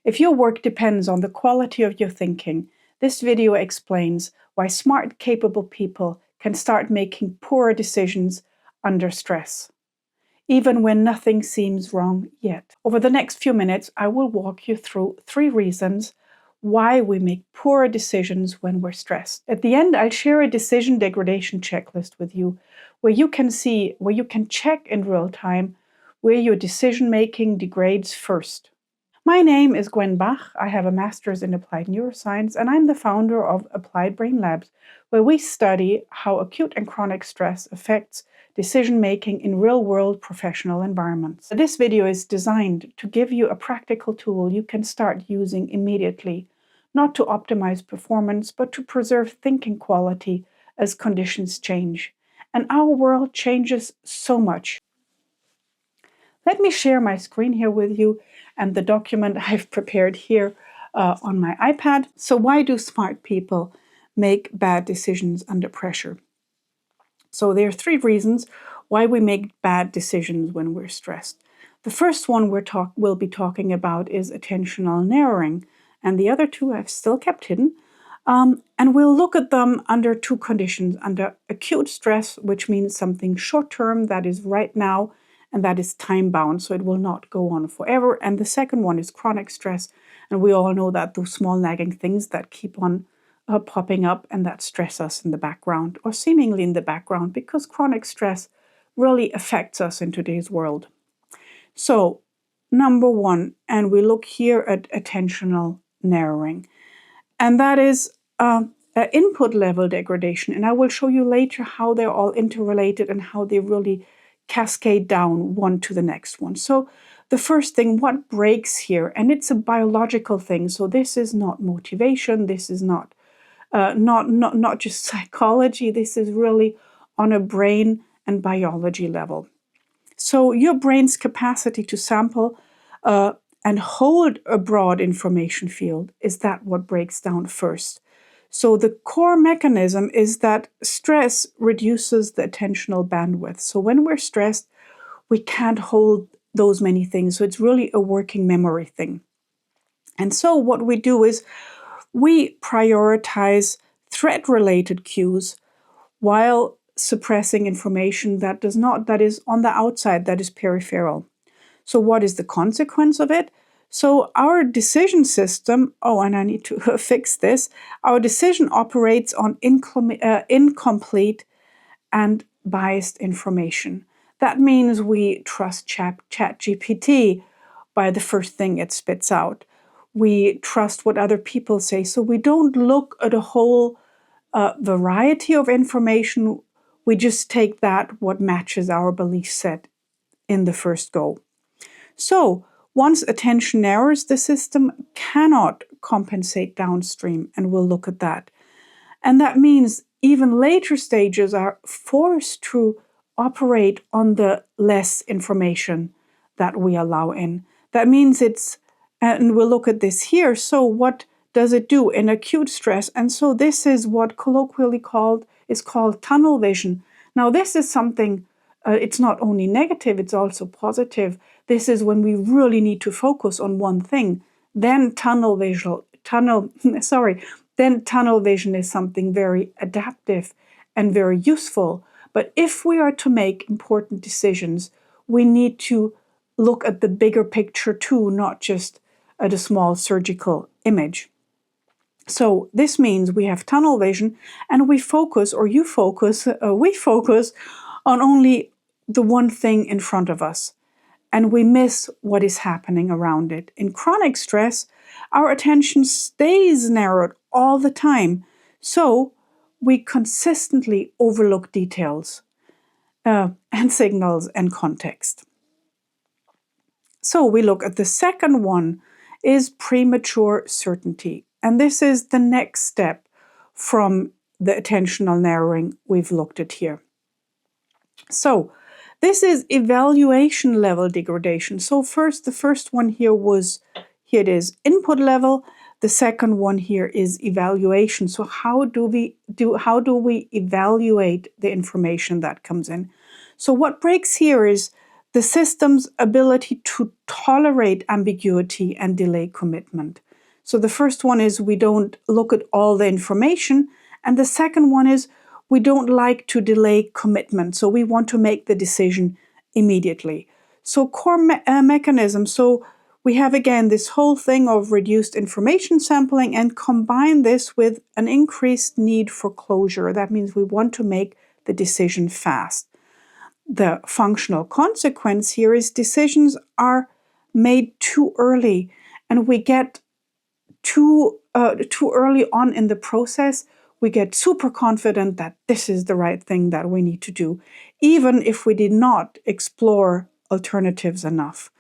If your work depends on the quality of your thinking, this video explains why smart, capable people can start making poorer decisions under stress, even when nothing seems wrong yet. Over the next few minutes, I will walk you through 3 reasons why we make poorer decisions when we're stressed. At the end, I'll share a decision degradation checklist with you where you can check in real time where your decision-making degrades first. My name is Gwen Bach. I have a master's in applied neuroscience, and I'm the founder of Applied Brain Labs, where we study how acute and chronic stress affects decision-making in real-world professional environments. This video is designed to give you a practical tool you can start using immediately, not to optimize performance, but to preserve thinking quality as conditions change. And our world changes so much. Let me share my screen here with you and the document I've prepared here on my iPad. So why do smart people make bad decisions under pressure? So there are 3 reasons why we make bad decisions when we're stressed. The first one we'll be talking about is attentional narrowing, and the other 2 I've still kept hidden. And we'll look at them under 2 conditions: under acute stress, which means something short-term that is right now, and that is time-bound, so it will not go on forever. And the second one is chronic stress, and we all know that those small nagging things that keep on popping up and that stress us in the background, or seemingly in the background, because chronic stress really affects us in today's world. So, number 1, and we look here at attentional narrowing, and that is input level degradation. And I will show you later how they're all interrelated and how they really cascade down one to the next one. So the first thing, what breaks here, and it's a biological thing. So this is not motivation. This is not just psychology. This is really on a brain and biology level. So your brain's capacity to sample and hold a broad information field, is that what breaks down first? So the core mechanism is that stress reduces the attentional bandwidth. So when we're stressed, we can't hold those many things. So it's really a working memory thing. And so what we do is we prioritize threat-related cues while suppressing information that is on the outside, that is peripheral. So what is the consequence of it? So our decision system, and I need to fix this, our decision operates on incomplete and biased information. That means we trust ChatGPT by the first thing it spits out. We trust what other people say. So we don't look at a whole variety of information. We just take what matches our belief set in the first go. So once attention narrows, the system cannot compensate downstream, and we'll look at that. And that means even later stages are forced to operate on the less information that we allow in. That means and we'll look at this here. So what does it do in acute stress? And so this is what colloquially is called tunnel vision. Now this is something, it's not only negative, it's also positive. This is when we really need to focus on one thing. Then tunnel vision is something very adaptive and very useful. But if we are to make important decisions, we need to look at the bigger picture too, not just at a small surgical image. So this means we have tunnel vision, and we focus on only the one thing in front of us, and we miss what is happening around it. In chronic stress, our attention stays narrowed all the time, so we consistently overlook details and signals and context. So we look at the second one, is premature certainty. And this is the next step from the attentional narrowing we've looked at here. So this is evaluation level degradation. So the first one here it is input level. The second one here is evaluation. So how do we evaluate the information that comes in? So what breaks here is the system's ability to tolerate ambiguity and delay commitment. So the first one is we don't look at all the information, and the second one is we don't like to delay commitment. So we want to make the decision immediately. So core mechanism. So we have again this whole thing of reduced information sampling and combine this with an increased need for closure. That means we want to make the decision fast. The functional consequence here is decisions are made too early, and we get too early on in the process. We get super confident that this is the right thing that we need to do, even if we did not explore alternatives enough.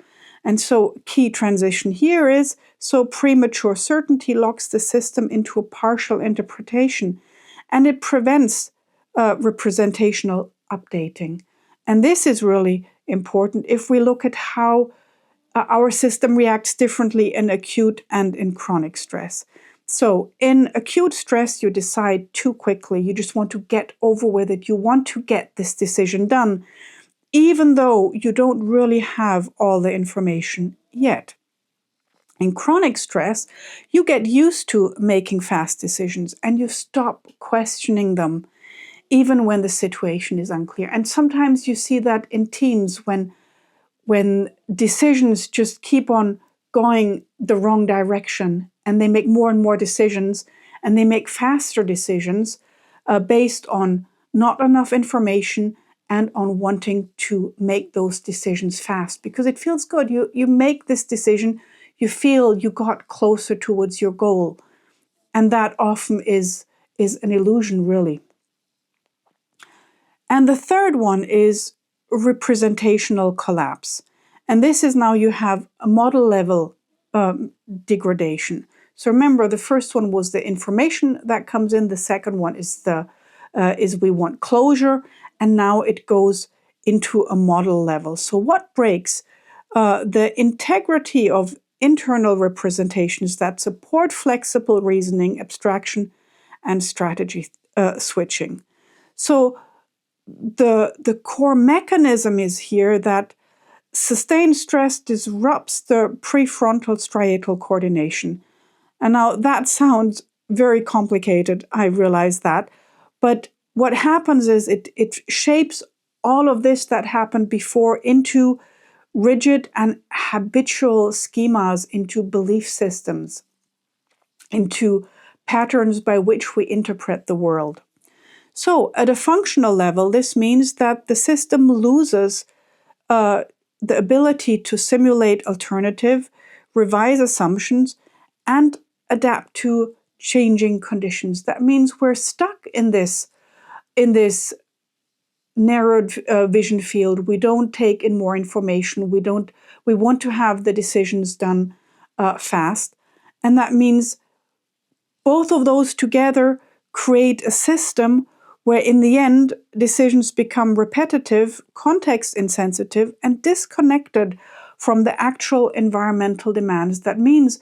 And so key transition here is, so premature certainty locks the system into a partial interpretation, and it prevents representational updating. And this is really important if we look at how our system reacts differently in acute and in chronic stress. So in acute stress, you decide too quickly. You just want to get over with it. You want to get this decision done, even though you don't really have all the information yet. In chronic stress, you get used to making fast decisions and you stop questioning them, even when the situation is unclear. And sometimes you see that in teams when decisions just keep on going the wrong direction and they make more and more decisions and they make faster decisions based on not enough information and on wanting to make those decisions fast because it feels good. You make this decision, you feel you got closer towards your goal. And that often is an illusion, really. And the third one is representational collapse. And this is now you have a model level degradation. So remember, the first one was the information that comes in. The second one is we want closure, and now it goes into a model level. So what breaks? The integrity of internal representations that support flexible reasoning, abstraction, and strategy switching. So the core mechanism is here that sustained stress disrupts the prefrontal striatal coordination. And now that sounds very complicated, I realize that. But what happens is it shapes all of this that happened before into rigid and habitual schemas, into belief systems, into patterns by which we interpret the world. So at a functional level, this means that the system loses the ability to simulate alternative, revise assumptions, and adapt to changing conditions. That means we're stuck in this narrowed vision field. We don't take in more information. We want to have the decisions done fast. And that means both of those together create a system where in the end, decisions become repetitive, context insensitive, and disconnected from the actual environmental demands. That means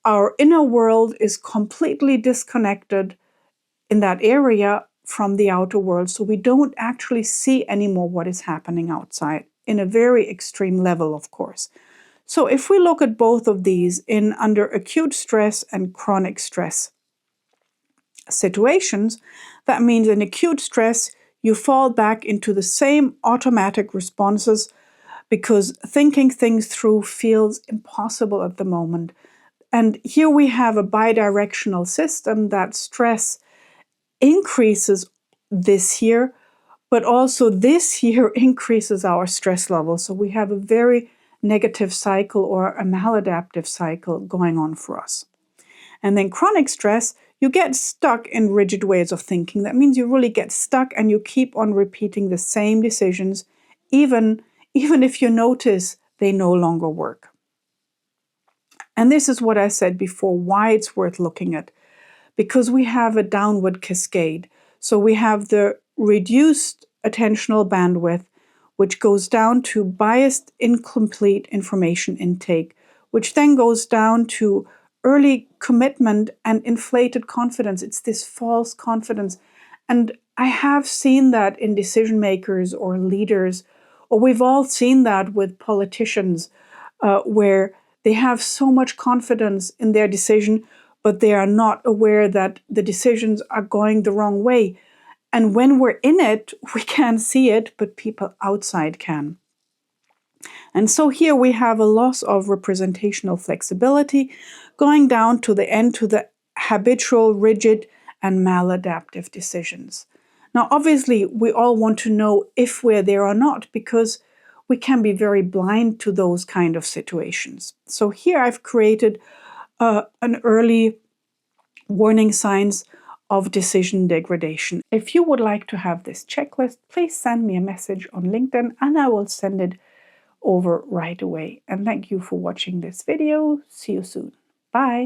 our inner world is completely disconnected in that area from the outer world. So we don't actually see anymore what is happening outside, in a very extreme level, of course. So if we look at both of these under acute stress and chronic stress situations, that means in acute stress, you fall back into the same automatic responses because thinking things through feels impossible at the moment. And here we have a bidirectional system that stress increases this here, but also this here increases our stress level. So we have a very negative cycle or a maladaptive cycle going on for us. And then chronic stress, you get stuck in rigid ways of thinking. That means you really get stuck and you keep on repeating the same decisions, even if you notice they no longer work. And this is what I said before, why it's worth looking at. Because we have a downward cascade. So we have the reduced attentional bandwidth, which goes down to biased, incomplete information intake, which then goes down to early commitment and inflated confidence. It's this false confidence. And I have seen that in decision makers or leaders Or we've all seen that with politicians where they have so much confidence in their decision, but they are not aware that the decisions are going the wrong way. And when we're in it, we can't see it, but people outside can. And so here we have a loss of representational flexibility, going down to the end to the habitual, rigid, and maladaptive decisions. Now, obviously, we all want to know if we're there or not, because we can be very blind to those kind of situations. So here I've created an early warning signs of decision degradation. If you would like to have this checklist, please send me a message on LinkedIn and I will send it over right away. And thank you for watching this video. See you soon. Bye.